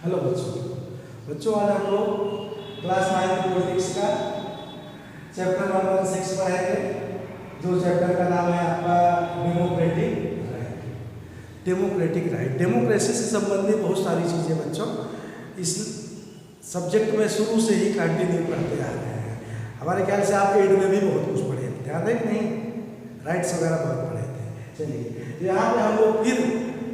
Hello बच्चों आज हम लोग क्लास 9 पॉलिटिक्स का चैप्टर नंबर 6 पढ़ेंगे। जो चैप्टर का नाम है आपका डेमोक्रेटिक राइट। डेमोक्रेसी से संबंधित बहुत सारी चीज़ें बच्चों इस सब्जेक्ट में शुरू से ही कंटिन्यू करते आ रहे हैं। हमारे ख्याल से आप एड में भी बहुत कुछ पढ़े थे, याद है कि नहीं? राइट्स वगैरह बहुत पढ़े थे। चलिए यहाँ पे हम लोग फिर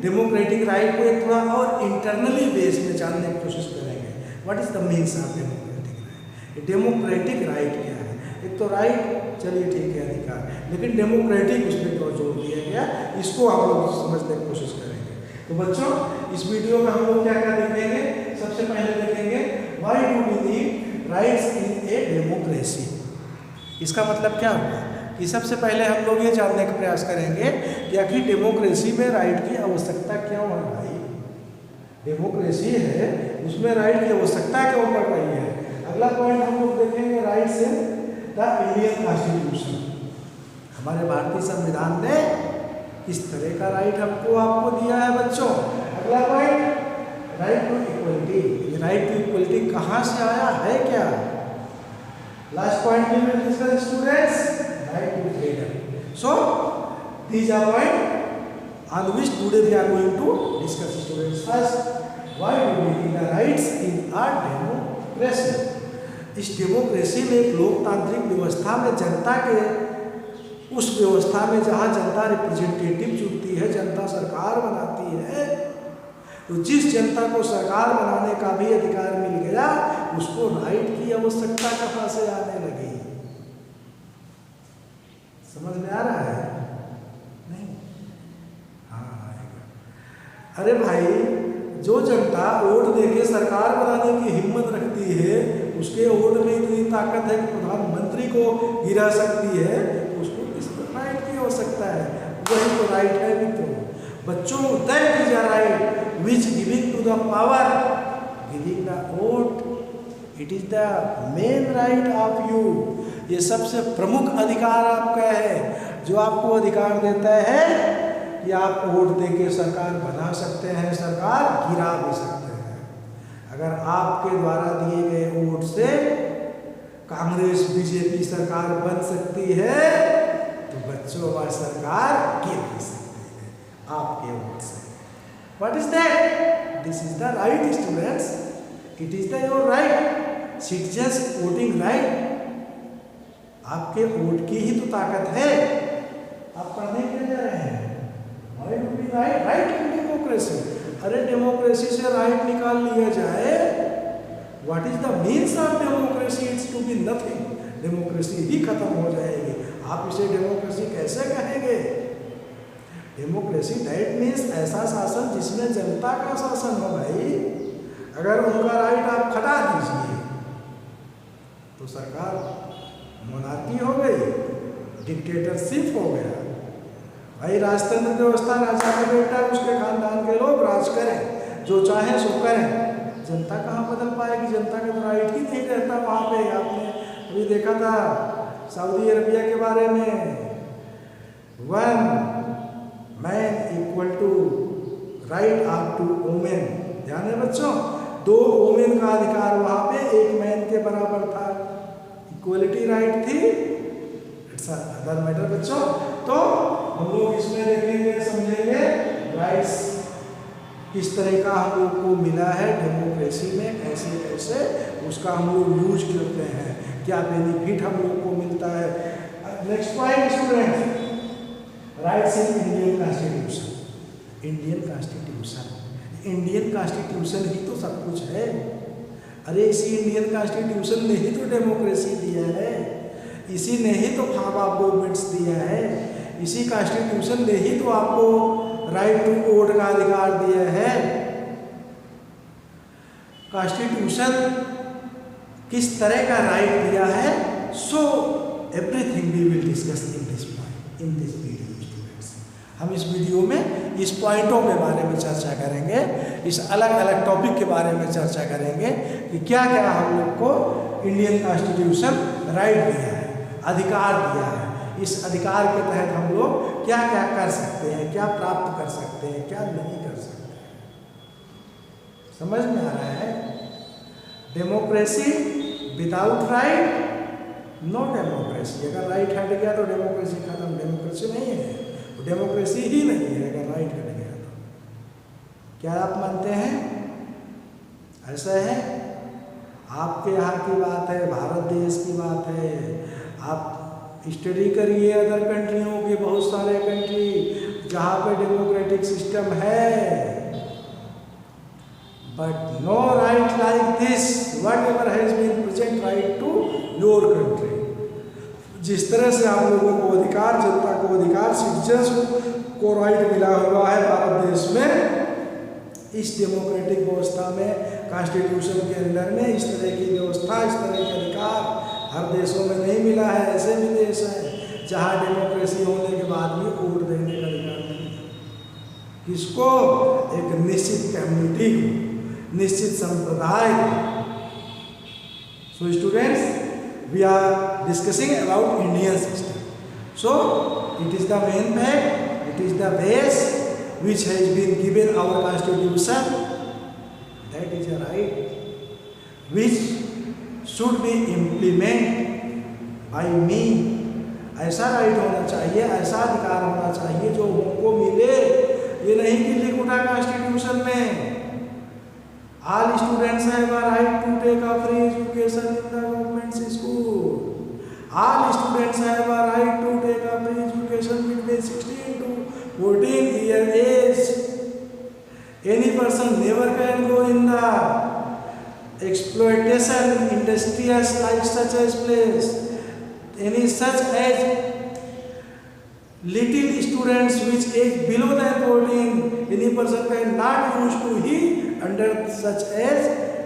डेमोक्रेटिक राइट को एक थोड़ा और इंटरनली बेस में जानने की कोशिश करेंगे। What is the means of democratic right? Democratic right क्या है? एक तो राइट चलिए ठीक है अधिकार, लेकिन डेमोक्रेटिक उसमें क्यों जोड़ दिया गया, इसको हम लोग समझने की कोशिश करेंगे। तो बच्चों इस वीडियो में हम लोग क्या क्या देखेंगे? सबसे पहले देखेंगे why do we need rights in a democracy. इसका मतलब क्या होगा कि सबसे पहले हम लोग ये जानने का प्रयास करेंगे कि आखिर डेमोक्रेसी में राइट की आवश्यकता क्यों है। भाई डेमोक्रेसी है उसमें राइट की आवश्यकता क्यों पड़ रही है। अगला पॉइंट हम लोग देखेंगे rights in the Indian constitution. हमारे भारतीय संविधान ने किस तरह का राइट आपको दिया है बच्चों। अगला point right to equality. Right to equality कहाँ से आया है क्या। Last point we will discuss students right to freedom. So these are point on which today we are going to discuss students. First, why do we need the rights in our democracy? इस democracy में एक लोकतांत्रिक व्यवस्था में जनता के उस व्यवस्था में जहाँ जनता रिप्रेजेंटेटिव चुनती है, जनता सरकार बनाती है, तो जिस जनता को सरकार बनाने का भी अधिकार मिल गया उसको राइट की आवश्यकता कहाँ से आने लगी। समझ में आ रहा है? नहीं? हाँ आएगा। अरे भाई जो जनता वोट देके सरकार बनाने की हिम्मत रखती है, उसके वोट में इतनी ताकत है कि प्रधानमंत्री को गिरा सकती है, उसको किस राइट की आवश्यकता है। वही तो राइट है मित्रों। बच्चों that is a right which giving to the power, giving the vote, it is the main right of you. ये सबसे प्रमुख अधिकार आपका है, जो आपको अधिकार देता है कि आप वोट देके सरकार बना सकते हैं, सरकार गिरा भी सकते हैं। अगर आपके द्वारा दिए गए वोट से कांग्रेस बीजेपी सरकार बन सकती है तो बच्चों वह सरकार गिर भी सकती है आपके वोट से। What is that? This is the right, students. It is the your right. Citizens voting right. आपके वोट की ही तो ताकत है। आप पढ़ने के लिए जा रहे हैं। Why do we right? Right in democracy. अरे डेमोक्रेसी से राइट निकाल लिया जाए। What is the means of democracy? It's to be nothing. Democracy ही खत्म हो जाएगी। आप इसे डेमोक्रेसी कैसे कहेंगे? डेमोक्रेसी दैट मीन्स ऐसा शासन जिसमें जनता का शासन हो। भाई अगर उनका राइट आप खटा दीजिए तो सरकार मोनार्की हो गई, डिक्टेटरशिप हो गया। भाई राजतंत्र व्यवस्था राजा का बेटा उसके खानदान के लोग राज करें, जो चाहे सो करें। जनता कहाँ बदल पाएगी? जनता का तो राइट ही नहीं रहता वहाँ पे। आपने अभी देखा था सऊदी अरबिया के बारे में, one man equal to right of to women. ध्यान है बच्चों, 2 वुमेन का अधिकार वहां पे 1 मैन के बराबर था। इक्वलिटी राइट थी। इट्स अदर मैटर बच्चों। तो हम लोग इसमें देखेंगे, समझेंगे राइट्स किस तरह का हम लोग को मिला है डेमोक्रेसी में, कैसे कैसे उसका हम लोग यूज करते हैं, क्या बेनिफिट हम लोग को मिलता है। Next point students, rights in Indian constitution. Indian constitution, Indian constitution ही तो सब कुछ है। अरे इसी इंडियन कॉन्स्टिट्यूशन ने ही तो डेमोक्रेसी दिया है, इसी ने ही तो फार्म ऑफ गवर्नमेंट्स दिया है, इसी कॉन्स्टिट्यूशन ने ही तो आपको राइट टू वोट का अधिकार दिया है। कॉन्स्टिट्यूशन किस तरह का राइट दिया है, so everything we will discuss in this point in this video. हम इस वीडियो में इस पॉइंटों के बारे में चर्चा करेंगे, इस अलग अलग टॉपिक के बारे में चर्चा करेंगे कि क्या क्या हम लोग को इंडियन कॉन्स्टिट्यूशन राइट दिया है, अधिकार दिया है। इस अधिकार के तहत हम लोग क्या क्या कर सकते हैं, क्या प्राप्त कर सकते हैं, क्या नहीं कर सकते हैं। समझ में आ रहा है? Democracy without right no democracy. अगर राइट हट गया तो डेमोक्रेसी खत्म, डेमोक्रेसी नहीं है, डेमोक्रेसी ही नहीं है अगर राइट हट गया तो। क्या आप मानते हैं? ऐसा है? आपके यहाँ की बात है, भारत देश की बात है। आप स्टडी करिए अदर कंट्रियों के, बहुत सारे कंट्री जहाँ पे डेमोक्रेटिक सिस्टम है, but no right like this whatever has been present right to your country. जिस तरह से आप लोगों को अधिकार, जनता को अधिकार, सिटीजन्स को राइट मिला हुआ है भारत देश में, इस डेमोक्रेटिक व्यवस्था में, कॉन्स्टिट्यूशन के अंदर में इस तरह की व्यवस्था, इस तरह के अधिकार हर देशों में नहीं मिला है। ऐसे भी देश हैं जहाँ डेमोक्रेसी होने के बाद भी वोट देने का अधिकार नहीं है। किसको? एक निश्चित कम्युनिटी को, निश्चित संप्रदाय को। So students, we are discussing about Indian system. So it is the main fact, it is the base which has been given our constitution. That is a right which should be implemented by me. ऐसा right होना चाहिए, ऐसा अधिकार होना चाहिए जो हमको मिले। ये नहीं कि लिख उठा कॉन्स्टिट्यूशन में all students have a right to take a free education in the government school. All students have a right to take a free education between 16 to 14 year age. Any person never can go in the exploitation industrious like such as place. Any such as little students which age below than 14, any person cannot use to he under such as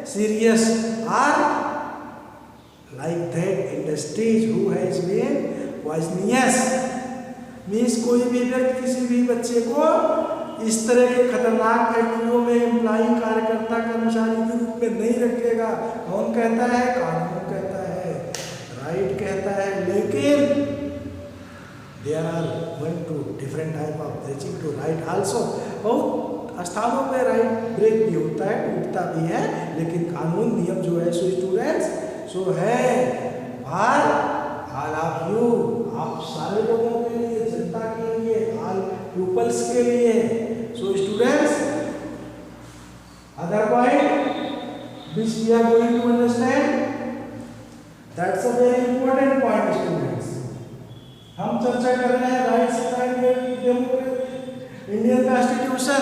serious or like that industries who has been poisonous. Means कोई भी व्यक्ति किसी भी बच्चे को इस तरह के खतरनाक फैक्ट्रियों में एम्प्लॉई, कार्यकर्ता, कर्मचारी के रूप में नहीं रखेगा। कौन कहता है? कानून कहता है, राइट कहता है। लेकिन there are one to different type of breaching to right also. बहुत स्थानों पे राइट ब्रेक भी होता है, टूटता भी है, लेकिन कानून नियम जो है सो स्टूडेंट्स सो है फॉर ऑल ऑफ यू, आप सारे लोगों के लिए, जनता के लिए, ऑल पीपल्स के लिए। So students, other point which we are going to understand, that's a very important point students. हम चर्चा कर रहे हैं rights Indian constitution.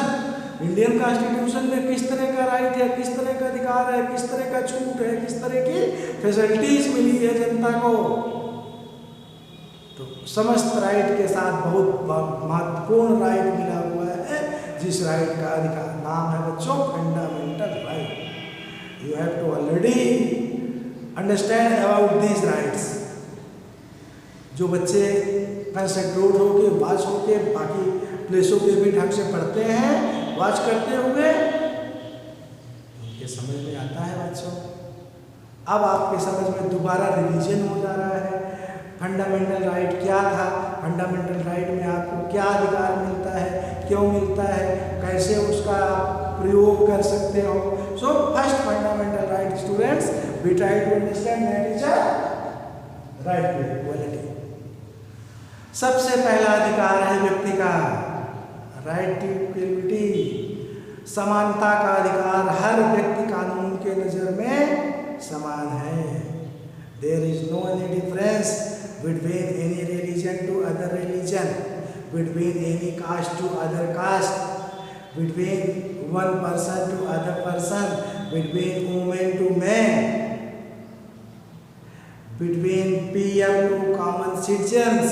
Indian constitution में किस तरह का राइट है, किस तरह का अधिकार है, किस तरह का छूट है, किस तरह की फैसिलिटीज मिली है जनता को। तो समस्त राइट के साथ बहुत महत्वपूर्ण राइट मिला हुआ है, जिस राइट का अधिकार नाम है बच्चों fundamental right. You have to already understand about these rights. जो बच्चे कंसंट्रेट होके, वॉच होके, बाकी प्लेसों पे भी ढंग से पढ़ते हैं, वॉच करते हुए उनके समझ में आता है बच्चों। अब आपके समझ में दोबारा रिवीजन हो जा रहा है। फंडामेंटल राइट क्या था, फंडामेंटल राइट में आपको क्या अधिकार मिलता है, क्यों मिलता है, कैसे उसका आप प्रयोग कर सकते हो। So first fundamental right students, we try to understand that is a right to equality. सबसे पहला अधिकार है व्यक्ति का राइट टू इक्वलिटी, समानता का अधिकार। हर व्यक्ति कानून के नजर में समान है। There is no any difference between any religion to other religion, between any caste to other caste, between one person to other person, between women to man, between PM to common citizens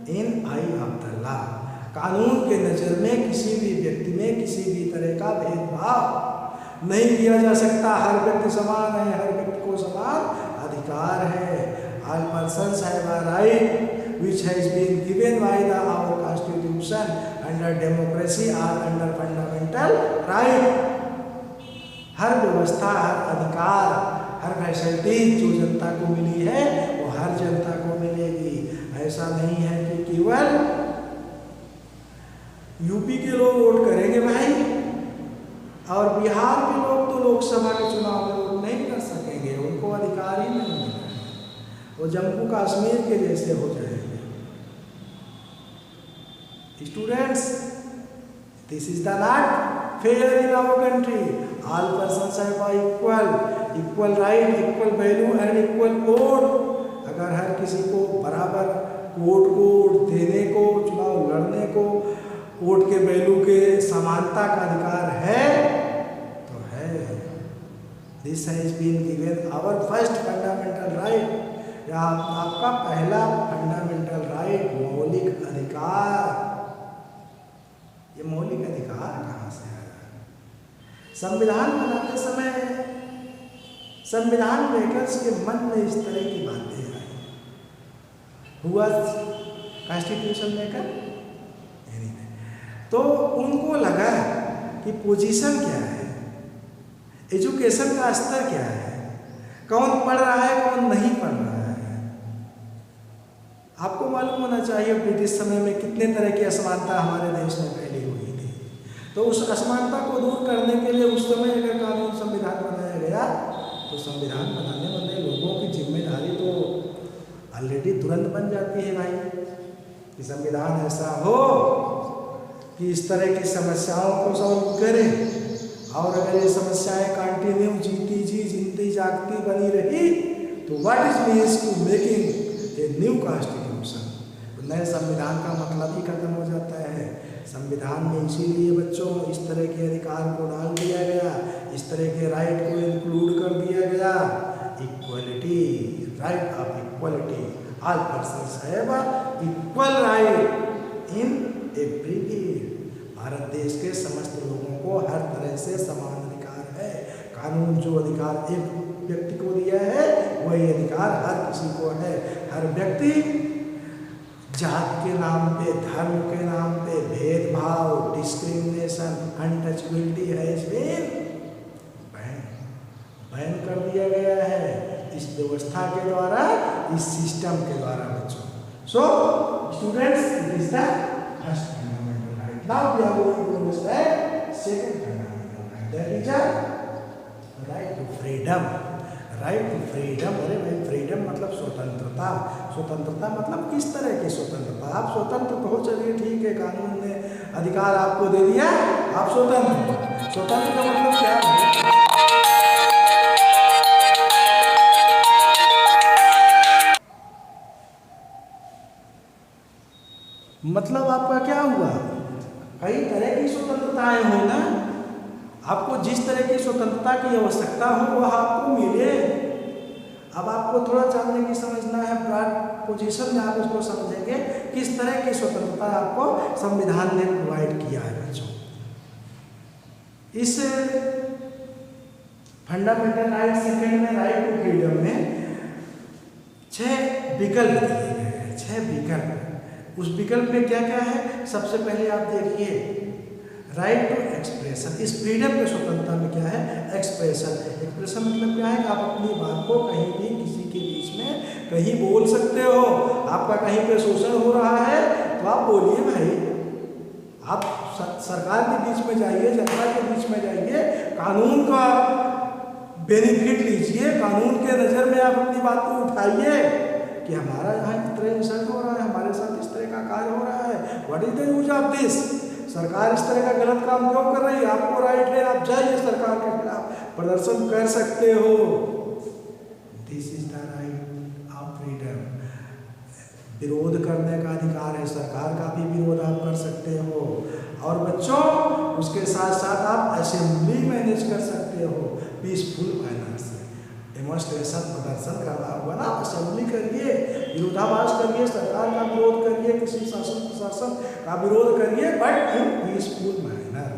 in eye of the law. कानून के नजर में किसी भी व्यक्ति में किसी भी तरह का भेदभाव नहीं किया जा सकता। हर व्यक्ति समान है, हर व्यक्ति को समान अधिकार है। All persons have a right which has been given by the our constitution under democracy और अंडर फंडामेंटल राइट। हर व्यवस्था, हर अधिकार, हर फैसिलिटी जो जनता को मिली है वो हर जनता को मिलेगी। ऐसा नहीं है कि केवल यूपी के लोग वोट करेंगे भाई, और बिहार के लोग तो लोकसभा के चुनाव में वोट नहीं कर सकेंगे, उनको अधिकार ही नहीं मिला है, वो जम्मू कश्मीर के जैसे हो जाएंगे। Students, this is the not fair in our country. All persons have equal right, equal value and equal vote. अगर हर किसी को बराबर वोट देने को, चुनाव लड़ने को, वोट के वैल्यू के समानता का अधिकार है तो है। This has been given our first fundamental right, या आपका पहला फंडामेंटल राइट, मौलिक अधिकार। ये मौलिक अधिकार कहाँ से आया? संविधान बनाते समय संविधान मेकर्स के मन में इस तरह की बातें आई। हुआ कॉन्स्टिट्यूशन मेकर, तो उनको लगा कि पोजीशन क्या है, एजुकेशन का स्तर क्या है, कौन पढ़ रहा है कौन नहीं पढ़ रहा है। आपको मालूम होना चाहिए ब्रिटिश समय में कितने तरह की असमानता हमारे देश में फैली हुई थी। तो उस असमानता को दूर करने के लिए उस समय अगर कानून संविधान बनाया गया तो संविधान बनाने वाले लोगों की जिम्मेदारी तो ऑलरेडी तुरंत बन जाती है भाई, कि संविधान ऐसा हो कि इस तरह की समस्याओं को सॉल्व करें, और अगर ये समस्याएं कंटिन्यू जिंदी जागती बनी रही तो what is means to making a new constitution. तो नए संविधान का मतलब ही खत्म हो जाता है। संविधान में इसीलिए बच्चों इस तरह के अधिकार को डाल दिया गया, इस तरह के राइट को इंक्लूड कर दिया गया। Equality, right of equality, all persons have equal right in every field. Bharat देश के समस्त लोगों को हर तरह से समान अधिकार है। कानून जो अधिकार एक व्यक्ति को दिया है वही अधिकार हर किसी को है। हर व्यक्ति जात के नाम पे, धर्म के नाम पे भेदभाव, discrimination, untouchability has been ban कर दिया गया है इस व्यवस्था के द्वारा, इस सिस्टम के द्वारा बच्चों। So students, it is the first fundamental right. Now we are going to understand second fundamental right, that is a right to freedom. Right to freedom, अरे भाई फ्रीडम मतलब स्वतंत्रता। स्वतंत्रता मतलब किस तरह की स्वतंत्रता? आप स्वतंत्र तो हो, चलिए ठीक है, कानून ने अधिकार आपको दे दिया, आप स्वतंत्र। स्वतंत्र का मतलब क्या है? मतलब आपका क्या हुआ? कई तरह की स्वतंत्रताएं हो ना, आपको जिस तरह की स्वतंत्रता की आवश्यकता हो वह आपको मिले। अब आपको थोड़ा जानने की समझना है, ब्रॉड पोजीशन में आप उसको समझेंगे किस तरह की स्वतंत्रता आपको संविधान ने प्रोवाइड किया है बच्चों। इस फंडामेंटल राइट सेकंड में, राइट टू फ्रीडम में 6 विकल्प दिए गए हैं, 6 विकल्प। उस विकल्प में क्या क्या है? सबसे पहले आप देखिए राइट टू एक्सप्रेशन। इस फ्रीडम के स्वतंत्रता में क्या है? एक्सप्रेशन। एक्सप्रेशन मतलब क्या है कि आप अपनी बात को कहीं भी किसी के बीच में कहीं बोल सकते हो। आपका कहीं पे शोषण हो रहा है तो आप बोलिए भाई, आप सरकार के बीच में जाइए, जनता के बीच में जाइए, कानून का बेनिफिट लीजिए, कानून के नज़र में आप अपनी बात को उठाइए कि हमारा यहाँ इस तरह इंसल्ट हो रहा है, हमारे साथ इस तरह का कार्य हो रहा है, what is the use of this? सरकार इस तरह का गलत काम क्यों कर रही है? आपको राइट है, आप जाइए सरकार के खिलाफ प्रदर्शन कर सकते हो। This is the right of freedom. विरोध करने का अधिकार है, सरकार का भी विरोध आप कर सकते हो। और बच्चों उसके साथ साथ आप असेंबली मैनेज कर सकते हो पीसफुल मैनर से। डेमोन्स्ट्रेशन, प्रदर्शन करना होगा ना, असेंबली करिए, विरोधाभास करिए, सरकार का विरोध करिए, किसी शासन प्रशासन का विरोध करिए, बट इन पीसफुल मैनर।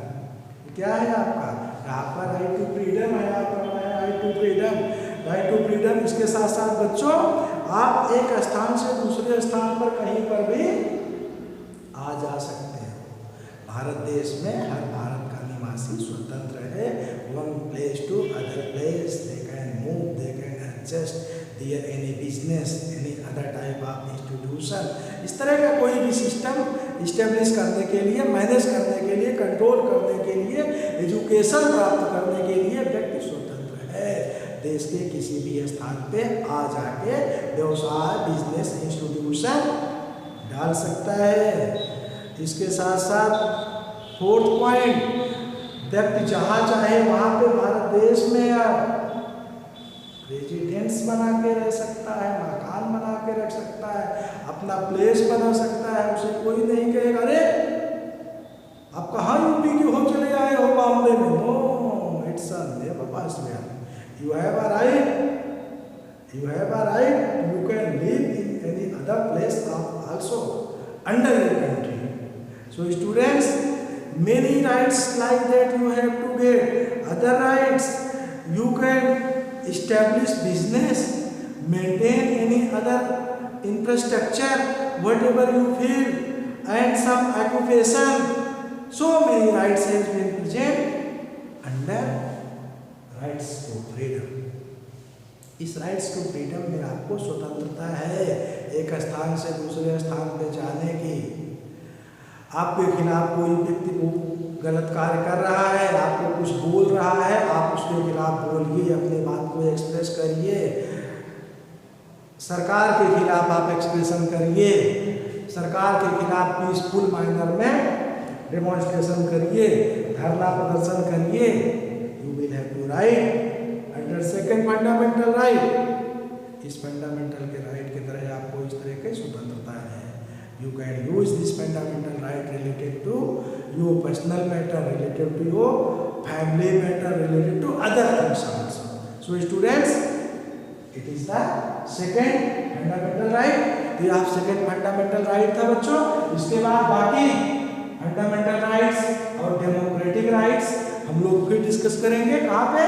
क्या है आपका राइट टू फ्रीडम है, आपका right to freedom, right to freedom. इसके साथ साथ बच्चों आप एक स्थान से दूसरे स्थान पर कहीं पर भी आ जा सकते हो। भारत देश में हर भारत का निवासी स्वतंत्र है। One place to other place they can move, they can adjust there any business, any other type of institution. इस तरह का कोई भी सिस्टम इस्टेब्लिश करने के लिए, मैनेज करने के लिए, कंट्रोल करने के लिए, एजुकेशन प्राप्त करने के लिए व्यक्ति स्वतंत्र है। देश के किसी भी स्थान पे आ जाके व्यवसाय, बिजनेस, इंस्टीट्यूशन डाल सकता है। इसके साथ साथ फोर्थ पॉइंट, व्यक्ति जहाँ चाहे वहाँ पे भारत देश में रेजिडेंस बना के रह सकता है, मकान बना के रख सकता है, अपना प्लेस बना सकता है। उसे कोई नहीं कहेगा अरे आप कहाँ यूपी के हो, चले आए हो बॉम्बे में। No, it's never possible. You have a right. You have a right. You can live in any other place also under your country. So students, many rights like that you have to get. Other rights, you can establish business, maintain any other infrastructure, whatever you feel, and some occupation. So many rights have been present under rights to freedom. इस rights to freedom में आपको स्वतंत्रता है एक स्थान से दूसरे स्थान पे जाने की। आपके खिलाफ कोई व्यक्ति को गलत कार्य कर रहा है, आपको कुछ बोल रहा है, आप उसके खिलाफ बोलिए, अपनी बात को एक्सप्रेस करिए। सरकार के खिलाफ आप एक्सप्रेशन करिए, सरकार के खिलाफ पीसफुल मैनर में डेमोन्स्ट्रेशन करिए, धरना प्रदर्शन करिए। You will have to write under second fundamental right। इस फंडामेंटल के राइट की तरह आपको इस तरह की स्वतंत्रता है। You can use this fundamental right related to your personal matter, related to your family matter, related to other things also। So students, it is the second fundamental right। तो आप second fundamental right था बच्चों। इसके बाद बाकी fundamental rights और democratic rights हम लोग फिर डिस्कस करेंगे कहाँ पे,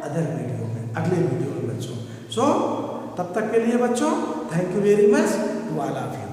अदर वीडियो में, अगले वीडियो में बच्चों। सो तब तक के लिए बच्चों, thank you very much to all of you.